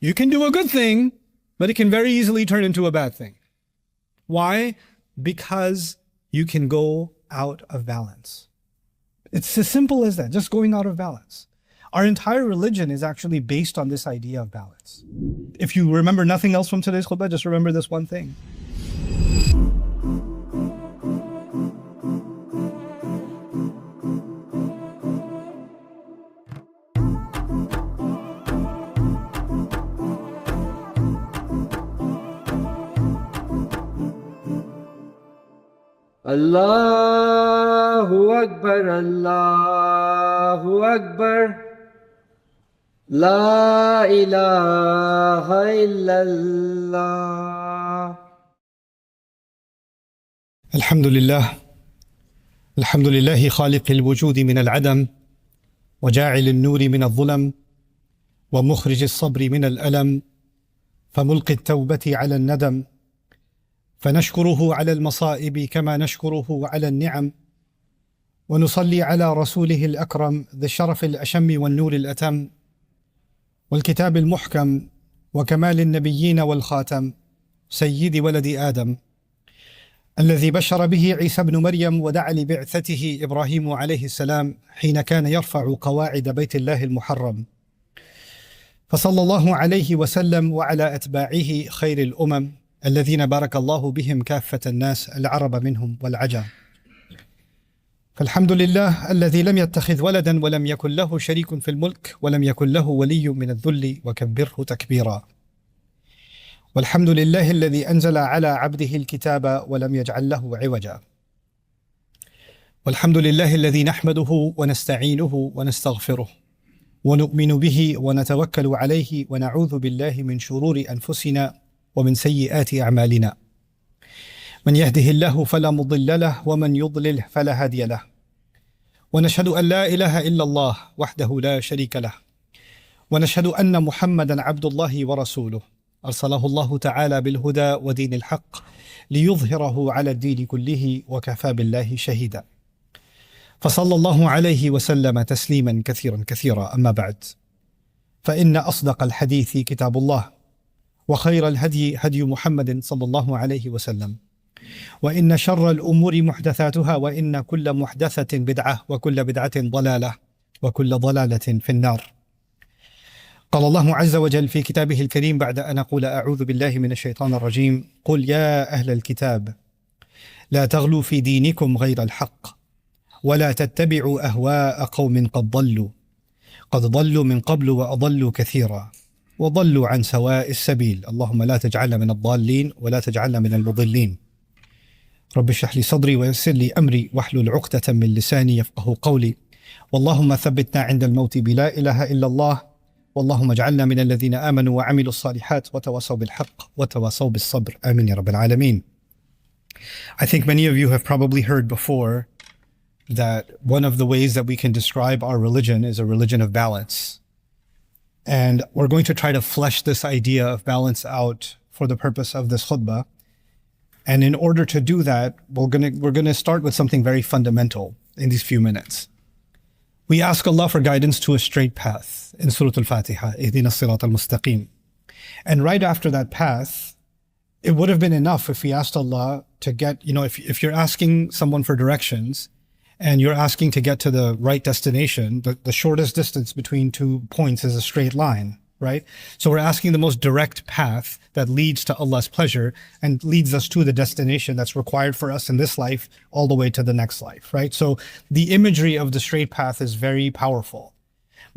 You can do a good thing, but it can very easily turn into a bad thing. Why? Because you can go out of balance. It's as simple as that, just going out of balance. Our entire religion is actually based on this idea of balance. If you remember nothing else from today's khutbah, just remember this one thing. Allahu Akbar, Allahu Akbar, La ilaha illallah. Alhamdulillah. Alhamdulillahi khaliqil wujudi min al-adam, wa ja'ilil nuri min al-dhulam, wa mukhrijis sabri min al-alam, famulqit tawbati ala al-nadam. فنشكره على المصائب كما نشكره على النعم ونصلي على رسوله الأكرم ذي الشرف الأشم والنور الأتم والكتاب المحكم وكمال النبيين والخاتم سيد ولد آدم الذي بشر به عيسى بن مريم ودعا لبعثته إبراهيم عليه السلام حين كان يرفع قواعد بيت الله المحرم. فصلى الله عليه وسلم وعلى أتباعه خير الأمم الذين بارك الله بهم كافة الناس العرب منهم والعجم. فالحمد لله الذي لم يتخذ ولدا ولم يكن له شريك في الملك ولم يكن له ولي من الذل وكبره تكبيرا. والحمد لله الذي أنزل على عبده الكتاب ولم يجعل له عوجا. والحمد لله الذي نحمده ونستعينه ونستغفره ونؤمن به ونتوكل عليه ونعوذ بالله من شرور أنفسنا ومن سيئات أعمالنا. من يهده الله فلا مضل له ومن يضلل فلا هادي له. ونشهد أن لا إله إلا الله وحده لا شريك له. ونشهد أن محمدا عبد الله ورسوله أرسله الله تعالى بالهدى ودين الحق ليظهره على الدين كله وكفى بالله شهيدا. فصلى الله عليه وسلم تسليما كثيرا كثيرا. أما بعد، فإن أصدق الحديث كتاب الله، وخير الهدي هدي محمد صلى الله عليه وسلم، وإن شر الأمور محدثاتها، وإن كل محدثة بدعة، وكل بدعة ضلالة، وكل ضلالة في النار. قال الله عز وجل في كتابه الكريم بعد أن أقول أعوذ بالله من الشيطان الرجيم: قل يا أهل الكتاب لا تغلوا في دينكم غير الحق ولا تتبعوا أهواء قوم قد ضلوا من قبل وأضلوا كثيرا وضلوا عن سواء السبيل. اللهم لا تجعلنا من الضالين ولا تجعلنا من المضلين. رب اشرح لي صدري ويسر لي أمري واحلل عقدة من لساني يفقه قولي. واللهم ثبتنا عند الموت بلا إله إلا الله. واللهم اجعلنا من الذين آمنوا وعملوا الصالحات وتواصوا بالحق وتواصوا بالصبر. آمين يا رب العالمين. I think many of you have probably heard before that one of the ways that we can describe our religion is a religion of balance. And we're going to try to flesh this idea of balance out for the purpose of this khutbah. And in order to do that, we're going to start with something very fundamental in these few minutes. We ask Allah for guidance to a straight path in Surah Al-Fatiha, Ihdina as-sirat al-mustaqim. And right after that path, it would have been enough if we asked Allah to get, if you're asking someone for directions, and you're asking to get to the right destination, the shortest distance between 2 points is a straight line, right? So we're asking the most direct path that leads to Allah's pleasure and leads us to the destination that's required for us in this life all the way to the next life, right? So the imagery of the straight path is very powerful,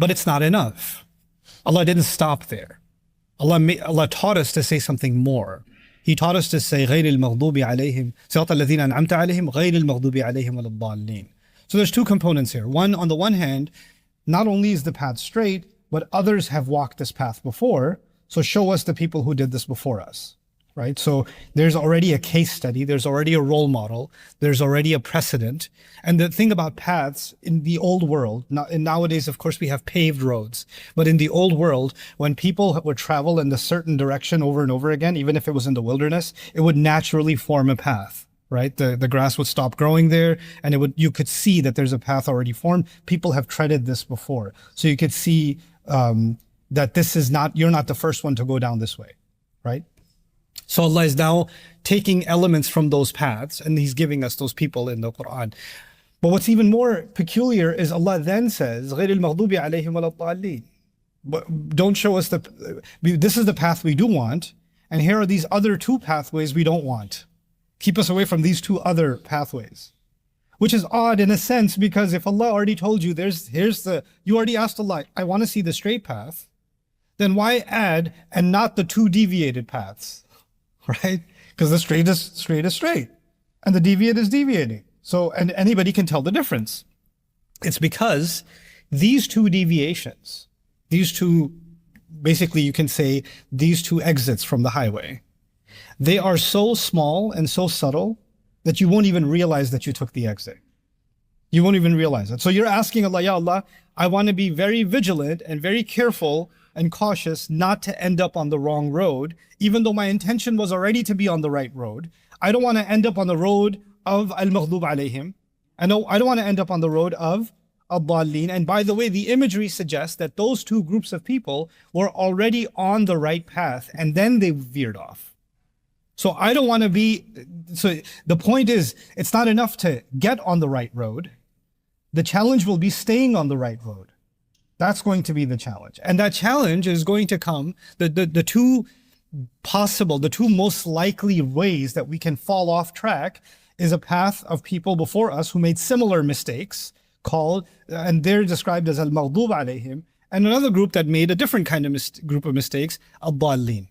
but it's not enough. Allah didn't stop there. Allah taught us to say something more. He taught us to say غير المغضوب عليهم صراط الذين أنعمت عليهم غير المغضوب عليهم ولا الضالين. So there's two components here. One, on the one hand, not only is the path straight, but others have walked this path before. So show us the people who did this before us, right? So there's already a case study, there's already a role model, there's already a precedent. And the thing about paths in the old world, nowadays, of course, we have paved roads, but in the old world, when people would travel in a certain direction over and over again, even if it was in the wilderness, it would naturally form a path. Right, the grass would stop growing there, and you could see that there's a path already formed. People have treaded this before, so you could see that this is not, you're not the first one to go down this way, right? So Allah is now taking elements from those paths and He's giving us those people in the Quran. But what's even more peculiar is Allah then says, غَيْرِ الْمَغْضُوبِ عَلَيْهِمْ وَلَا الضَّالِّينَ. But don't show us this is the path we do want, and here are these other two pathways we don't want. Keep us away from these two other pathways. Which is odd in a sense, because if Allah already told you, you already asked Allah, I want to see the straight path, then why add and not the two deviated paths, right? Because the straight is straight, and the deviate is deviating. So, and anybody can tell the difference. It's because these two deviations, basically you can say these two exits from the highway, they are so small and so subtle that you won't even realize that you took the exit. You won't even realize it. So you're asking Allah, Ya Allah, I want to be very vigilant and very careful and cautious not to end up on the wrong road, even though my intention was already to be on the right road. I don't want to end up on the road of al-maghdub alayhim. I don't want to end up on the road of ad-dallin. And by the way, the imagery suggests that those two groups of people were already on the right path and then they veered off. So I don't want to be, so the point is, it's not enough to get on the right road. The challenge will be staying on the right road. That's going to be the challenge. And that challenge is going to come, the two most likely ways that we can fall off track is a path of people before us who made similar mistakes and they're described as al-maghdub alayhim, and another group that made a different kind of group of mistakes, ad-dallin.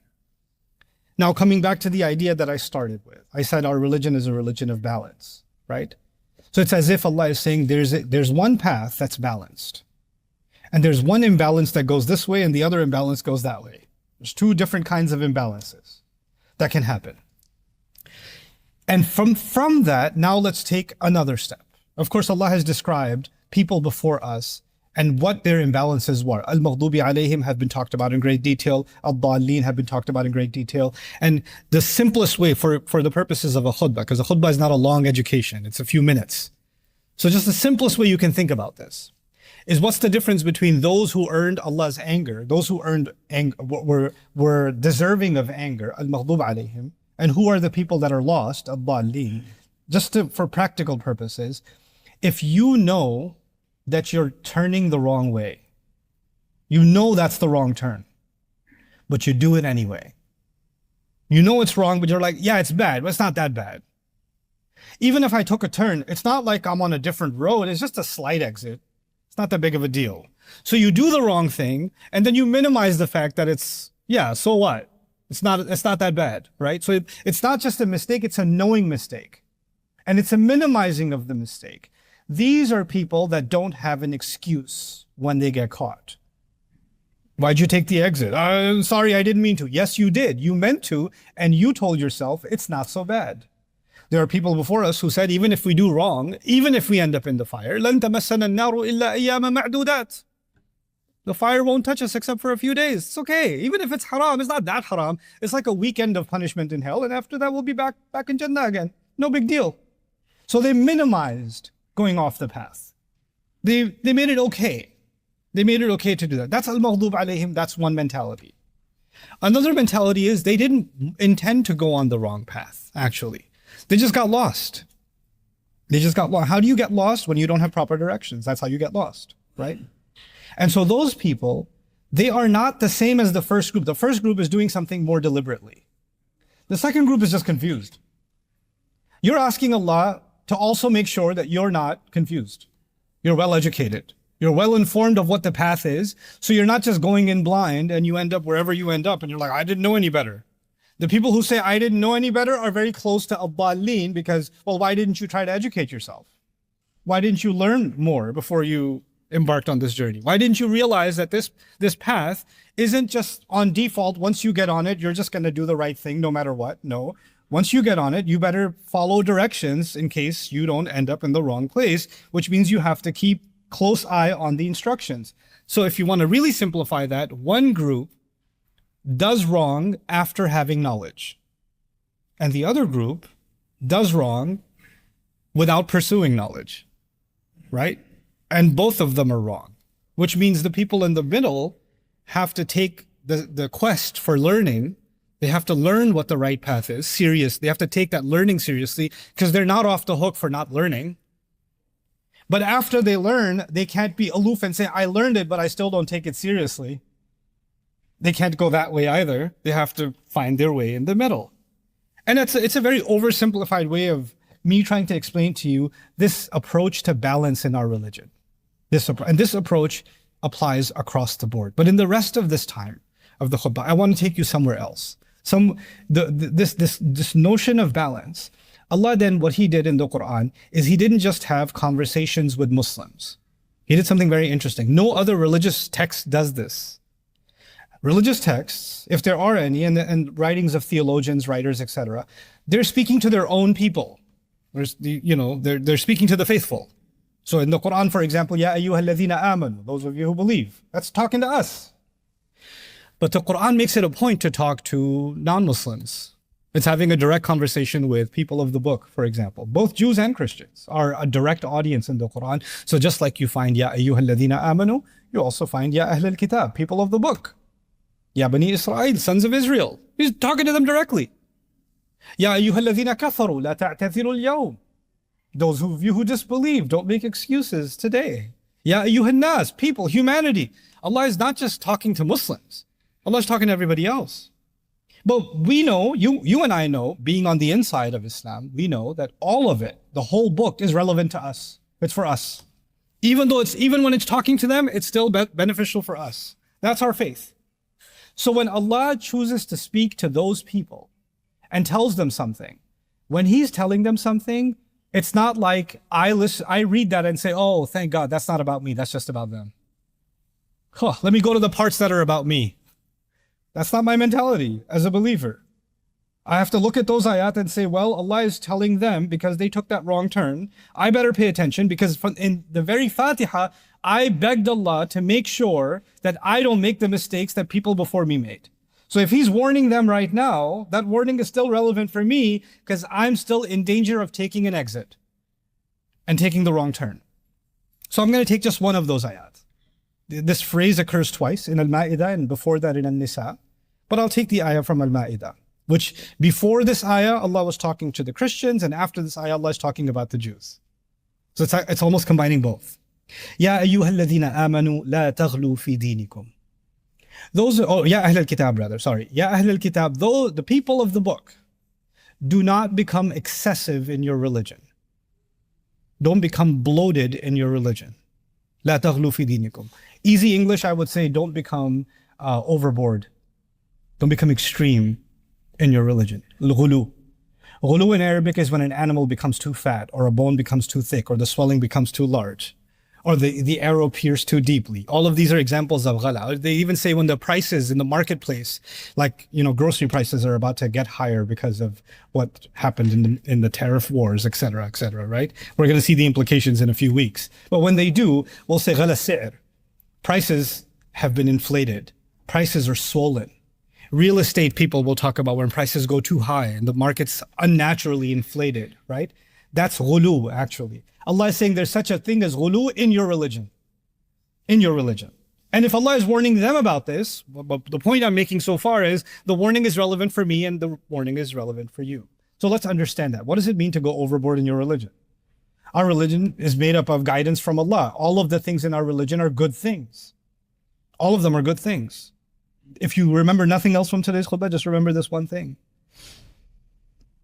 Now, coming back to the idea that I started with, I said our religion is a religion of balance, right? So it's as if Allah is saying there's one path that's balanced, and there's one imbalance that goes this way and the other imbalance goes that way. There's two different kinds of imbalances that can happen. And from that, now let's take another step. Of course, Allah has described people before us and what their imbalances were. Al-Maghdubi alayhim have been talked about in great detail. Ad-Dallin have been talked about in great detail. And the simplest way for the purposes of a khutbah, because a khutbah is not a long education, it's a few minutes. So just the simplest way you can think about this is what's the difference between those who earned Allah's anger, those who were deserving of anger, Al-Maghdub alayhim, and who are the people that are lost, Ad-Dallin. For practical purposes, if you know that you're turning the wrong way, you know that's the wrong turn, but you do it anyway. You know it's wrong, but you're like, yeah, it's bad, but it's not that bad. Even if I took a turn, it's not like I'm on a different road, it's just a slight exit. It's not that big of a deal. So you do the wrong thing, and then you minimize the fact that so what? It's not that bad, right? So it's not just a mistake, it's a knowing mistake. And it's a minimizing of the mistake. These are people that don't have an excuse when they get caught. Why'd you take the exit? I'm sorry, I didn't mean to. Yes, you did. You meant to, and you told yourself it's not so bad. There are people before us who said, even if we do wrong, even if we end up in the fire, لَن تَمَسَّنَا النَّارُ إِلَّا أَيَّامًا مَعْدُودَاتٍ. The fire won't touch us except for a few days. It's okay. Even if it's haram, it's not that haram. It's like a weekend of punishment in hell, and after that we'll be back in Jannah again. No big deal. So they minimized going off the path. They made it okay. They made it okay to do that. That's al-maghdub alayhim. That's one mentality. Another mentality is they didn't intend to go on the wrong path, actually. They just got lost. They just got lost. How do you get lost? When you don't have proper directions. That's how you get lost, right? And so those people, they are not the same as the first group. The first group is doing something more deliberately. The second group is just confused. You're asking Allah to also make sure that you're not confused. You're well educated. You're well informed of what the path is. So you're not just going in blind and you end up wherever you end up and you're like, I didn't know any better. The people who say, I didn't know any better are very close to ad-dallin because, well, why didn't you try to educate yourself? Why didn't you learn more before you embarked on this journey? Why didn't you realize that this path isn't just on default, once you get on it, you're just going to do the right thing no matter what? No. Once you get on it, you better follow directions in case you don't end up in the wrong place, which means you have to keep close eye on the instructions. So if you want to really simplify that, one group does wrong after having knowledge, and the other group does wrong without pursuing knowledge, right? And both of them are wrong, which means the people in the middle have to take the quest for learning. They have to learn what the right path is, serious. They have to take that learning seriously because they're not off the hook for not learning. But after they learn, they can't be aloof and say, I learned it, but I still don't take it seriously. They can't go that way either. They have to find their way in the middle. And it's a very oversimplified way of me trying to explain to you this approach to balance in our religion. This approach applies across the board. But in the rest of this time of the khutbah, I want to take you somewhere else. This notion of balance. Allah then, what He did in the Quran is He didn't just have conversations with Muslims. He did something very interesting. No other religious text does this. Religious texts, if there are any, and writings of theologians, writers, etc., they're speaking to their own people. They're speaking to the faithful. So in the Quran, for example, Ya ayyuha alladhina amanu, those of you who believe, that's talking to us. But the Quran makes it a point to talk to non-Muslims. It's having a direct conversation with people of the book, for example. Both Jews and Christians are a direct audience in the Quran. So just like you find Ya ayyuha alladhina amanu, you also find Ya ahl al-kitab, people of the book. Ya bani Israel, sons of Israel. He's talking to them directly. Ya ayyuha alladhina kafaru, la ta'tathiru al-yawm. Those of you who disbelieve, don't make excuses today. Ya ayyuhan nas, people, humanity. Allah is not just talking to Muslims. Allah is talking to everybody else. But we know, you and I know, being on the inside of Islam, we know that all of it, the whole book is relevant to us. It's for us. Even when it's talking to them, it's still beneficial for us. That's our faith. So when Allah chooses to speak to those people and tells them something, when He's telling them something, it's not like I read that and say, oh, thank God, that's not about me, that's just about them. Let me go to the parts that are about me. That's not my mentality as a believer. I have to look at those ayat and say, well, Allah is telling them because they took that wrong turn. I better pay attention because in the very Fatiha, I begged Allah to make sure that I don't make the mistakes that people before me made. So if He's warning them right now, that warning is still relevant for me because I'm still in danger of taking an exit and taking the wrong turn. So I'm going to take just one of those ayat. This phrase occurs twice in Al-Ma'idah and before that in An-Nisa. But I'll take the ayah from Al-Ma'idah, which before this ayah, Allah was talking to the Christians, and after this ayah, Allah is talking about the Jews. So it's almost combining both. Ya ayyuha alladhina amanu la taghlu fi dinikum. Ya ahl al-kitab rather, sorry. Ya ahl al-kitab, though the people of the book, do not become excessive in your religion. Don't become bloated in your religion. La taghlu fi dinikum. Easy English, I would say, don't become overboard. Don't become extreme in your religion. Al-ghulu. Ghulu in Arabic is when an animal becomes too fat, or a bone becomes too thick, or the swelling becomes too large, or the arrow pierced too deeply. All of these are examples of ghala. They even say when the prices in the marketplace, like grocery prices are about to get higher because of what happened in the tariff wars, etc., right? We're going to see the implications in a few weeks. But when they do, we'll say ghala si'r. Prices have been inflated. Prices are swollen. Real estate people will talk about when prices go too high and the market's unnaturally inflated, right? That's ghulu, actually. Allah is saying there's such a thing as ghulu in your religion. In your religion. And if Allah is warning them about this, but the point I'm making so far is the warning is relevant for me and the warning is relevant for you. So let's understand that. What does it mean to go overboard in your religion? Our religion is made up of guidance from Allah. All of the things in our religion are good things. All of them are good things. If you remember nothing else from today's khutbah, just remember this one thing.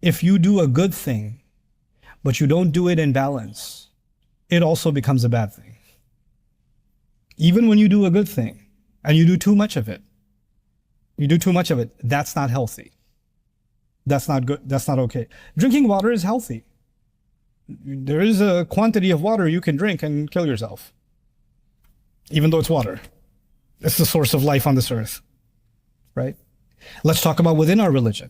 If you do a good thing, but you don't do it in balance, it also becomes a bad thing. Even when you do a good thing and you do too much of it, that's not healthy. That's not good. That's not okay. Drinking water is healthy. There is a quantity of water you can drink and kill yourself, even though it's water. It's the source of life on this earth, right? Let's talk about within our religion.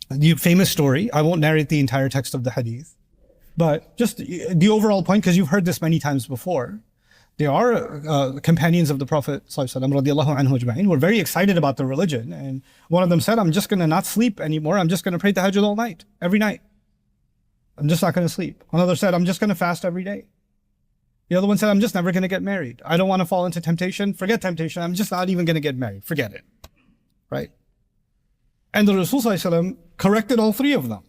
The famous story, I won't narrate the entire text of the hadith, but just the overall point, because you've heard this many times before. There are companions of the Prophet ﷺ were very excited about the religion. And one of them said, I'm just going to not sleep anymore. I'm just going to pray tahajjud all night, every night. I'm just not going to sleep. Another said, I'm just going to fast every day. The other one said, I'm just never going to get married. I don't want to fall into temptation. Forget temptation. I'm just not even going to get married. Forget it. Right? And the Rasul ﷺ corrected all three of them.